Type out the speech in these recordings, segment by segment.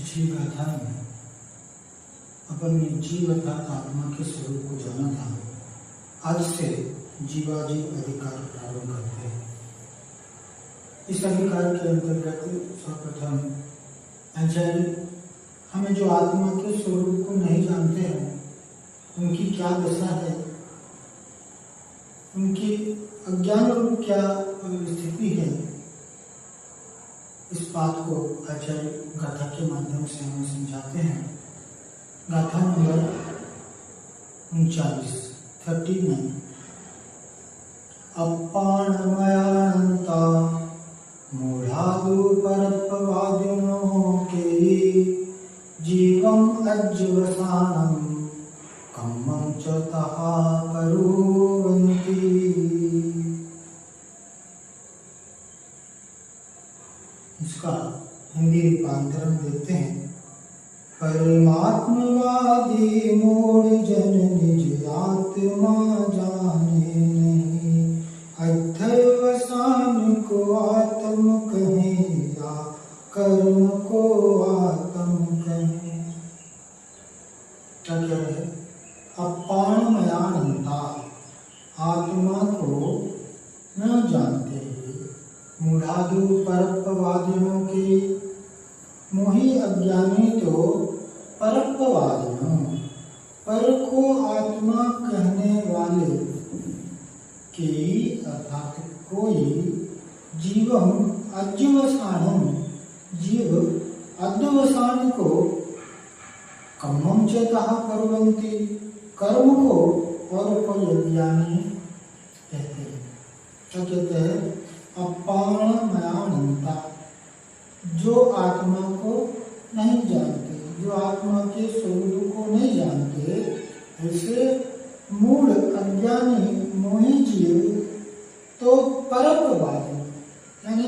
पिछली गाथा में अपन ने जीव अर्थात आत्मा के स्वरूप को जाना था। आज से जीवाजीव अधिकार प्रारंभ करते हैं। इस अधिकार के अंतर्गत सर्वप्रथम आचार्य हमें जो आत्मा के स्वरूप को नहीं जानते हैं उनकी क्या दशा है, उनकी अज्ञान रूप क्या स्थिति है, इस बात को आचार्य गाथा के माध्यम से हमें समझाते हैं। गाथा नंबर 39 अपाणमयानंता मूढ़ादु परत्ववादिनों के जीवम अज्वसानम कम्मं च तहा करुवन्ति। इसका हिंदी रूपांतरण देते हैं। परमात्मवादी मूढ़ जन निज आत्मा जाने नहीं, अध्यवसान को आत्म कहें या कर्म को आत्म कहें। क्या कह रहे हैं? अपाणमयानंता, आत्मा को न जानते हुए, मूढ़ादु परत्ववादियों के मोही अज्ञानी तो परत्ववादियों, पर को आत्मा कहने वाले के अर्थात कोई जीवम अज्वसानम, जीव अध्यवसान को कम्मं च तहा कुर्वन्ति, कर्म को और कोई अज्ञानी कहते हैं। क्या कहते हैं? अपाणमयानंता, जो आत्मा को नहीं जानते, जो आत्मा के स्वरूप को नहीं जानते, ऐसे मूढ़ अज्ञानी मोही जीव तो परत्ववादी यानी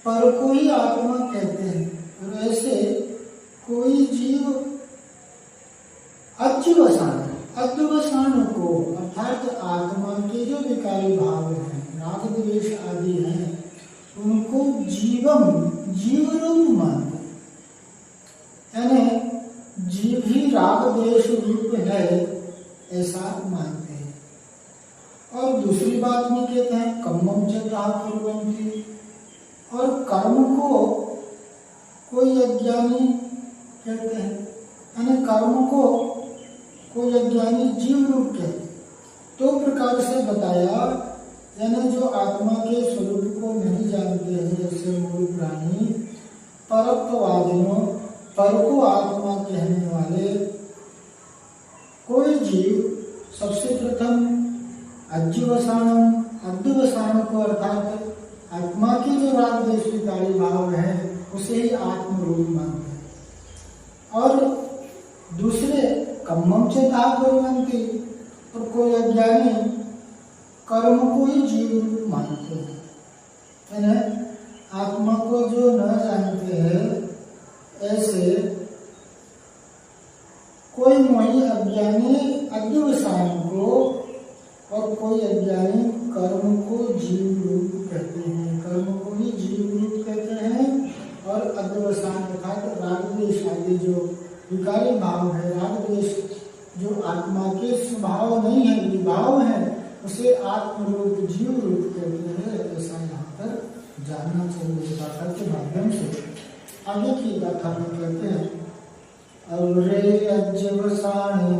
पर को ही आत्मा कहते हैं, और ऐसे कोई जीव अध्यवसान को अर्थात आत्मा के जो विकारी भाव हैं, राग द्वेष आदि हैं, उनको जीव रूप मानते, यानी जीव ही राग द्वेष रूप है ऐसा मानते हैं। और दूसरी बात में कहते हैं कम्मं च तहा कुर्वन्ति, और कर्म को कोई अज्ञानी कहते हैं, यानी कर्म को कोई अज्ञानी जीव रूप कहते हैं। दो प्रकार से बताया, यानी जो आत्मा के स्वरूप को नहीं जानते हैं जैसे मूल प्राणी, परत्ववादियों, पर को आत्मा कहने वाले कोई जीव सबसे प्रथम अध्यवसान को अर्थात आत्मा के जो राग द्वेष विकारी भाव है उसे ही आत्म रूप मानते हैं। और दूसरे कम्मं च तहा कुर्वन्ति, और कोई अज्ञानी कर्म को ही जीव रूप मानते हैं, यानी आत्मा को जो न जानते हैं ऐसे कोई मोही अज्ञानी अध्यवसान को और कोई अज्ञानी कर्म को जीव रूप कहते हैं, कर्म को ही जीव रूप कहते हैं। और अध्यवसान अर्थात राग द्वेष आदि जो विकारी भाव है, राग द्वेष जो आत्मा के स्वभाव नहीं है, विभाव है, उसे आत्म रूप जीव रूप कहते हैं। ऐसा यहाँ पर जानना चाहिए गाथा के माध्यम से। आगे की गाथा में कहते हैं अवरे अज्वसाने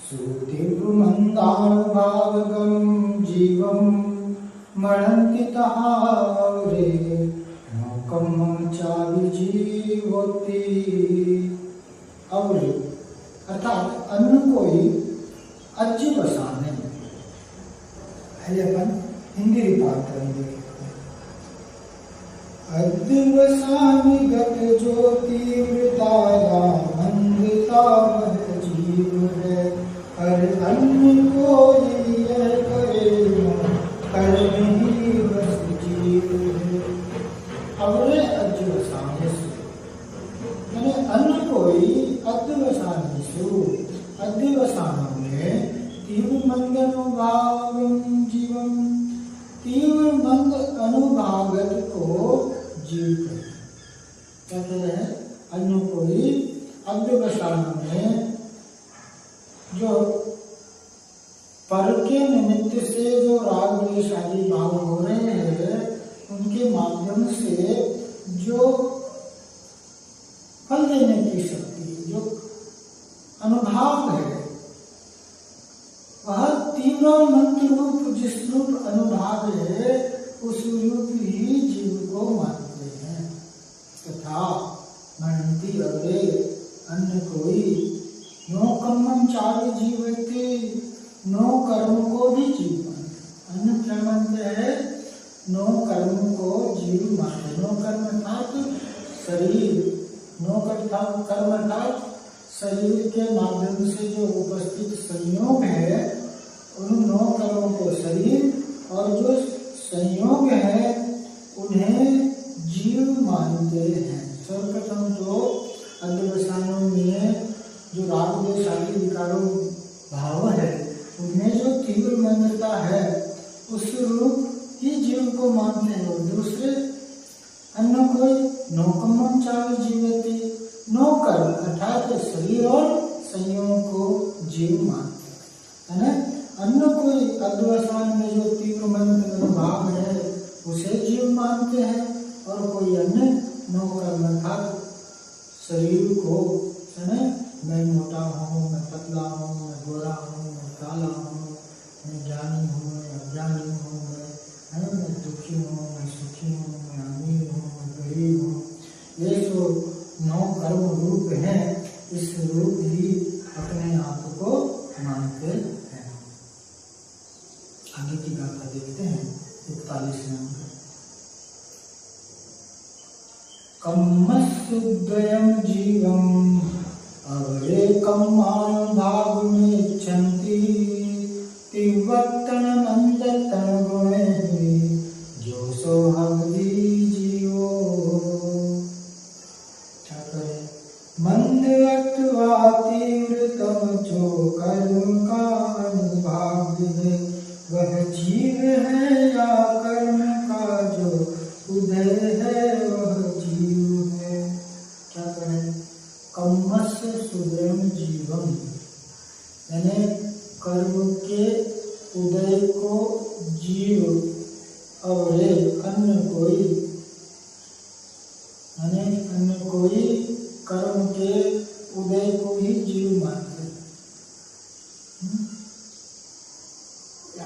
सुतीव्र मंदानुभावगम जीवम मरणन्ति तहा अवरे कम्मं चाभिजीवति। अवरे अर्थात अन्न कोई अज्वसाने, पहले अपन हिंदी रूपांतरण देखते हैं। अध्यवसानी गत ज्योतिर्वृताया मंदिता वह जीव है, हर अन्न कोई यह करे कर्म ही बस जीव है। अवरे अध्यवसानेषु, यानी अन्न कोई अध्यवसानेषु, अध्यवसानों में तीव्र मंद अनुभाव जीवन, तीव्र मंद अनुभागत को जीव कहते हैं। क्या कह रहे हैं? अन्य कोई अव्यवसान में जो पर के निमित्त से जो राग द्वेष आदि भाव हो रहे हैं उनके माध्यम से जो फल देने की शक्ति, जो अनुभाव है, वह तीव्र मंत्र रूप जिस रूप अनुभाव है उस रूप ही जीव को मानते हैं। तथा मनंती अग्रे अन्य कोई नो कर्मम चार्य जीवते, नो कर्म को भी जीव मानते। अन्य क्या मानते हैं? नो कर्म को जीव मानते। नो कर्म अर्थात शरीर, नो कर्म अर्थात शरीर के माध्यम से जो उपस्थित संयोग है उन नो कर्मों को शरीर और जो संयोग है उन्हें जीव मानते हैं। सर्वप्रथम तो अध्यवसायों में जो राग द्वेष आदि विकारों भाव है उनमें जो तीव्र मंत्रता है उस रूप ही जीव को मानते हैं। और दूसरे अन्य कोई नौकम्मम चावल जीवती, नो कर्म अर्थात शरीर और संयोग को जीव मानते हैं, है ना। अन्य कोई अध्यवसान में जो तीव्र मंत्र भाव है उसे जीव मानते हैं और कोई अन्य नो कर्म अर्थात शरीर को, है ना, मैं मोटा हूँ, मैं पतला हूँ, मैं गोरा हूँ, मैं काला हूँ, मैं ज्ञानी हूँ, मैं अज्ञानी हूँ, मैं दुखी हूँ, मैं सुखी हूँ, मैं अमीर हूँ, मैं गरीब हूँ, ये जो नौ कर्म रूप हैं इस रूप ही अपने आप को मानते हैं। आगे की गाथा देखते हैं 41 नंबर। कम्मस्युद्वयं जीवम् अवरेकम् भावमिच्छन्ति तिवर्तनमन्दतनगुणैः जोषो हवति जीवो। क्या करें? मंद अथवा तीव्रतम जो कर्म का अनुभाव है वह जीव है या कर्म का जो उदय है वह जीव है। क्या करें? कम्मस्य सुदयम जीवम, यानी कर्म के उदय को जीव और अन्य कोई, यानी अन्य कोई कर्म के उदय को ही जीव मानते हैं।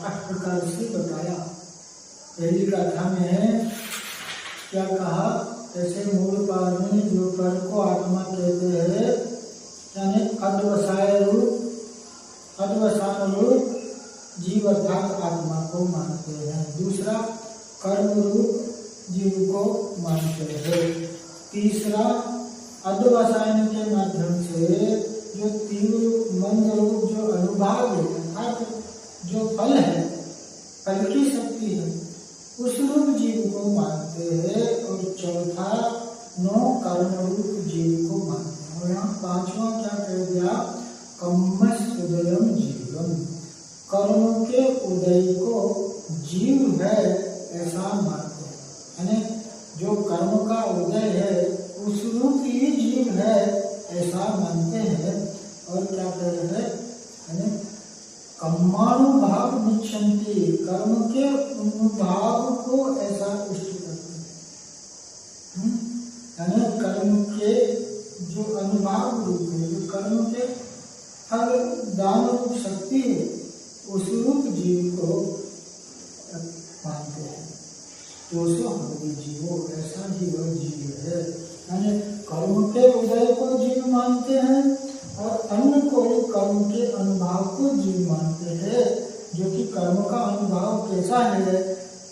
8 प्रकार से बताया। पहली गाथा में क्या कहा? ऐसे मूल पाद में जो पर को आत्मा कहते हैं यानी अध्यवसान रूप जीव अर्थात आत्मा को मानते हैं। दूसरा कर्म रूप जीव को मानते हैं। तीसरा अध्यवसान के माध्यम से जो तीव्र मंद रूप जो अनुभाव है अर्थात जो फल है, फल की शक्ति है, उस रूप जीव को मानते हैं। और चौथा नो कर्म रूप जीव को मानते हैं। और यहाँ 5वां क्या कह दिया? कम्मस्युदयम जीवम, कर्म के उदय को जीव है ऐसा मानते हैं, यानी जो कर्म का उदय है उस रूप ही जीव है ऐसा मानते हैं। और क्या कह रहे हैं? कर्मानुभाव निच्छन्ति, कर्म के अनुभाव को ऐसा इष्ट करते हैं, यानी कर्म के जो अनुभाव रूप है, जो कर्म के हर दान रूप शक्ति है उस रूप जीव को मानते हैं। तो हमारी जीवो, ऐसा जीव जीव है, यानी कर्म के उदय को जीव मानते हैं और अन्य कोई कर्म के अनुभाव को जीव मानते हैं। जो कि कर्म का अनुभाव कैसा है?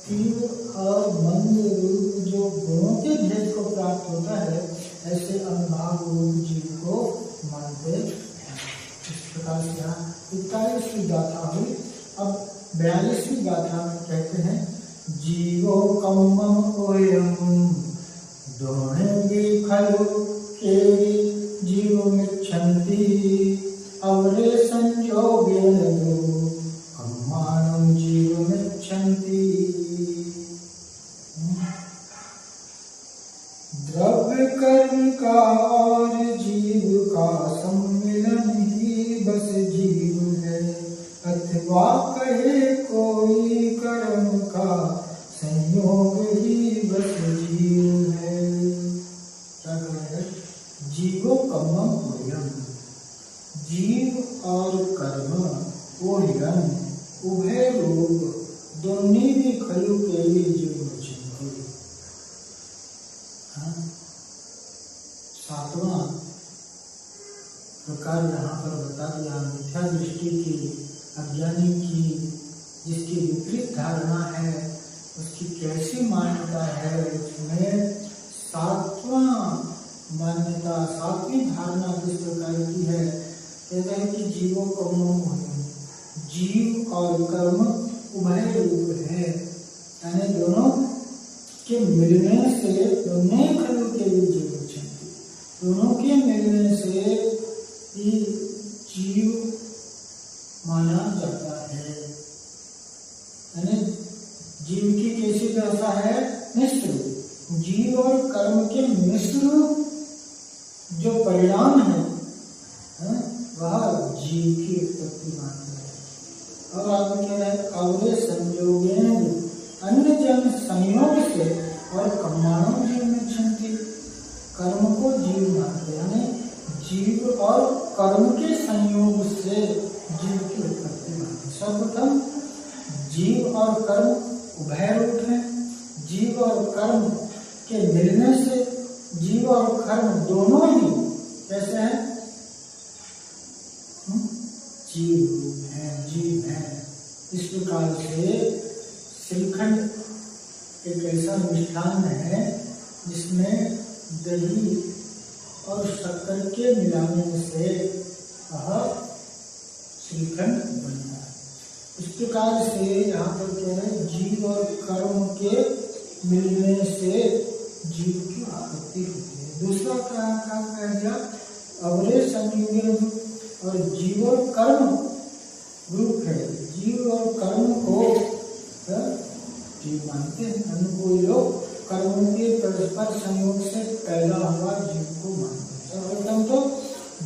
तीव्र और मंद रूप जो गुणों के भेद को प्राप्त होता है ऐसे अनुभाव रूप जीव को मानते हैं। इस प्रकार से यहाँ 41वीं गाथा हुई। अब 42वीं गाथा में कहते हैं जीवो कम्मम ओयम दोहनेंगे खलु केवि जीवमिच्छन्ति अवरे संयोगेन कम्मानं जीवमिच्छन्ति। द्रव्य कर्म का क्या कह रहे हैं? जीवो कर्मम वयम, जीव और कर्म वो हिरन उभय रूप दोनों भी खलु के लिए जीव मुझे। सातवां प्रकार यहाँ पर बता दिया मिथ्या दृष्टि की, अज्ञानी की, जिसकी विपरीत धारणा है उसकी कैसी मान्यता है। उसमें सातवां मान्यता, सातवीं धारणा किस प्रकार की है? कहते हैं कि जीवों कर्म, जीव और कर्म उभय रूप है, यानी दोनों के मिलने से दोनों खलु के लिए जीव, दोनों के मिलने से ही जीव माना जाता है। यानी जीव की कैसी दशा है? मिश्र रूप। जीव और कर्म के मिश्र रूप जो परिणाम है वह जीव की उत्पत्ति मानते हैं। अब आगे कह रहे हैं अवरे संयोगेन अन्य जन संयोग से और कर्माणु जीव में क्षंति, कर्म को जीव मानते हैं, यानी जीव और कर्म के संयोग से जीव की उत्पत्ति मानते हैं। सर्वप्रथम जीव और कर्म उभय रूप है, जीव और कर्म के मिलने से जीव और कर्म दोनों ही कैसे हैं? जीव रूप है, जीव है। इस प्रकार से श्रीखंड एक ऐसा मिष्ठान है जिसमें दही और शक्कर के मिलाने से वह श्रीखंड बनता है। इस प्रकार से यहाँ पर क्या है? जीव और कर्म के मिलने से जीव की उत्पत्ति होती है। दूसरा क्या कह दिया? अवरे संयोग, और जीव और कर्म रूप है, जीव और कर्म को जीव मानते हैं। कोई लोग कर्मों के परस्पर संयोग से पैदा हुआ जीव को मानते हैं। सर्वप्रथम तो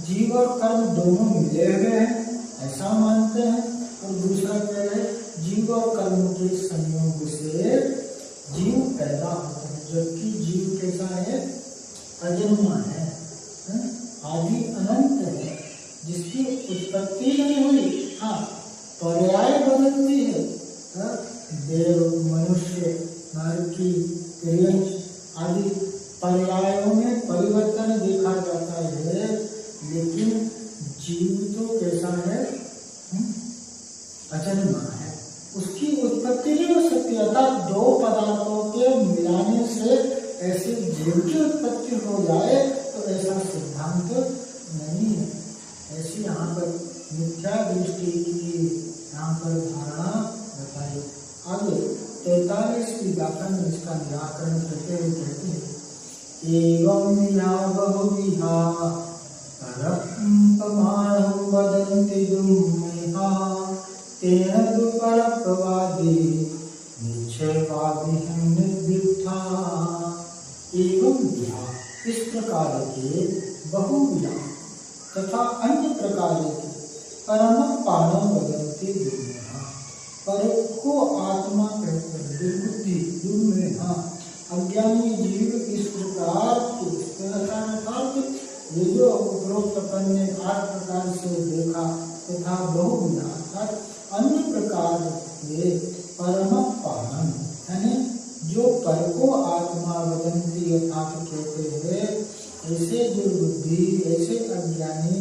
जीव और कर्म दोनों मिले हुए हैं ऐसा मानते हैं, और दूसरा क्या है? जीव और कर्म के संयोग से जीव पैदा होता है, जबकि जीव कैसा है? अजन्मा है, आदि अनंत है, जिसकी उत्पत्ति नहीं हुई। हाँ, पर्याय बदलती है। देव, मनुष्य, नारकी, आदि पर्यायों में परिवर्तन देखा जाता है, लेकिन जीव तो कैसा है? अजन्मा है, उसकी उत्पत्ति नहीं हो सकती। अर्थात दो पदार्थों के मिलाने से ऐसे जीव की उत्पत्ति हो जाए तो ऐसा सिद्धांत नहीं है। ऐसी यहाँ पर मिथ्या दृष्टि की यहाँ पर धारणा बताई। आगे 43 व्याकरण में इसका निराकरण करते हुए कहते हैं एवं या बहुविहा परमाणु वदन्ति दुम्मेहा तेन दुपरप्रवादी निश्चयवादी निर्दिष्टा। एवं विहा, इस प्रकार के बहुविहा तथा अन्य प्रकार के परम पाणम वदन्ति दुम्मेहा, पर को आत्मा कहते हैं, दुर्बुद्धि दुम्मेहा, अज्ञानी जीव इस प्रकार के अर्थात ये जो उपरोक्त अपन ने 8 प्रकार से देखा तथा बहुविधा अर्थात अन्य प्रकार के परम पाणम, यानी जो पर को आत्मा वदन्ति अर्थात कहते हैं, ऐसे दुर्बुद्धि, ऐसे अज्ञानी,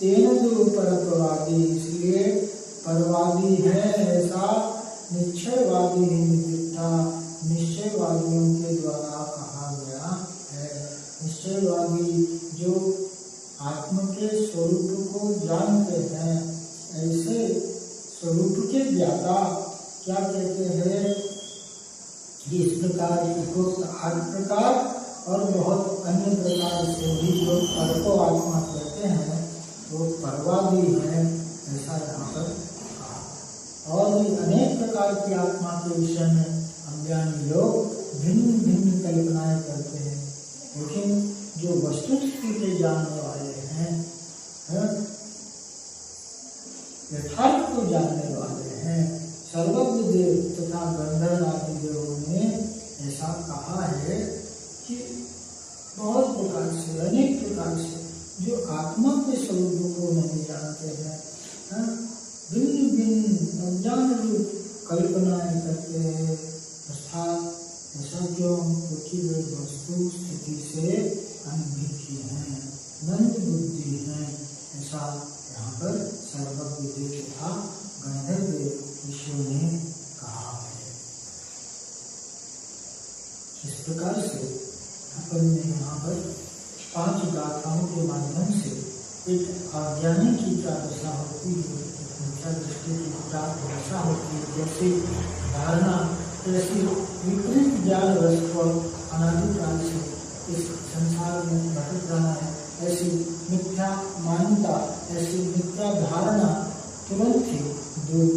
तेन जो परत्ववादी, इसलिए परवादी है ऐसा निश्चयवादी निमित्ता, निश्चयवादियों के द्वारा कहा गया है। निश्चयवादी जो आत्मा के स्वरूप को जानते हैं, ऐसे स्वरूप के ज्ञाता क्या कहते हैं? इस प्रकार उपरोक्त 8 प्रकार और बहुत अन्य प्रकार से भी जो पर को आत्मा कहते हैं वो परवादी है, ऐसा यहाँ पर कहा। और भी अनेक प्रकार की आत्मा के विषय में अज्ञानी लोग भिन्न भिन्न कल्पनाएं करते हैं, लेकिन जो वस्तुस्थिति के जानने वाले हैं, यथार्थ को जानने वाले हैं, सर्वज्ञ देव तथा गंधर्व आदि देवों ने ऐसा कहा है कि बहुत प्रकार से, अनेक प्रकार से, जो आत्मा के स्वरूप को नहीं जानते हैं, भिन्न भिन्न अज्ञान रूप कल्पनाएं करते हैं। अर्थात ऐसा क्यों? क्योंकि वे वस्तु स्थिति से अनभिज्ञ हैं, मंद बुद्धि हैं। ऐसा यहाँ पर सर्वज्ञ तथा गंधर्व ऋषियों ने कहा है। इस प्रकार से अपन ने यहाँ पर 5 गाथाओं के माध्यम से एक अज्ञानी की क्या दशा होती है, मिथ्या दृष्टि की क्या दशा होती है, जैसे धारणा, ऐसी विपरीत ज्ञान रस को अनादिकाल से इस संसार में भटक रहा है, ऐसी मिथ्या मान्यता, ऐसी मिथ्या धारणा तुरंत ही दूर